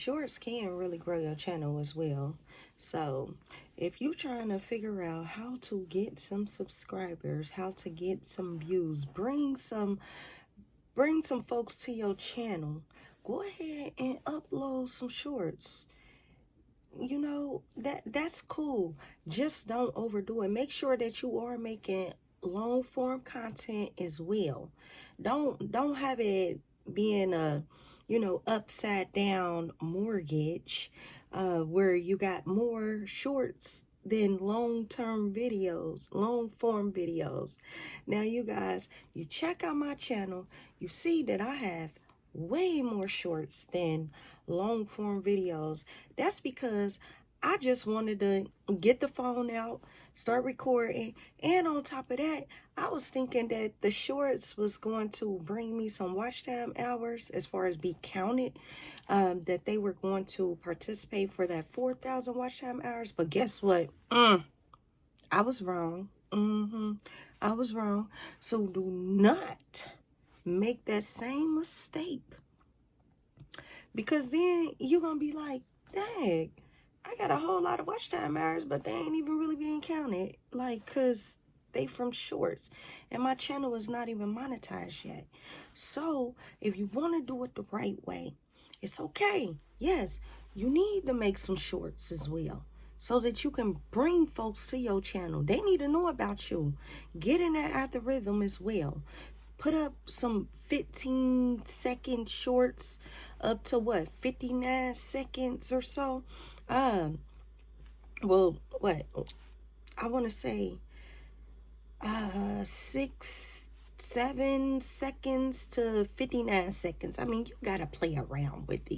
shorts can really grow your channel as well. So if you're trying to figure out how to get some subscribers, how to get some views, bring some folks to your channel, go ahead and upload some shorts. You know, that's cool. Just don't overdo it. Make sure that you are making long form content as well. Don't have it being a, you know, upside down mortgage, where you got more shorts than long form videos. Now you guys, you check out my channel, you see that I have way more shorts than long form videos. That's because I just wanted to get the phone out, start recording, and on top of that, I was thinking that the shorts was going to bring me some watch time hours as far as be counted, that they were going to participate for that 4,000 watch time hours. But guess what? I was wrong. I was wrong. So do not make that same mistake, because then you're gonna be like, dang, I got a whole lot of watch time hours, but they ain't even really being counted, like, cause they from shorts and my channel is not even monetized yet. So if you want to do it the right way, it's okay. Yes, you need to make some shorts as well, so that you can bring folks to your channel. They need to know about you. Get in that algorithm as well. Put up some 15-second shorts up to what, 59 seconds or so. Well, what I want to say, 6-7 seconds to 59 seconds. I mean, you gotta play around with it.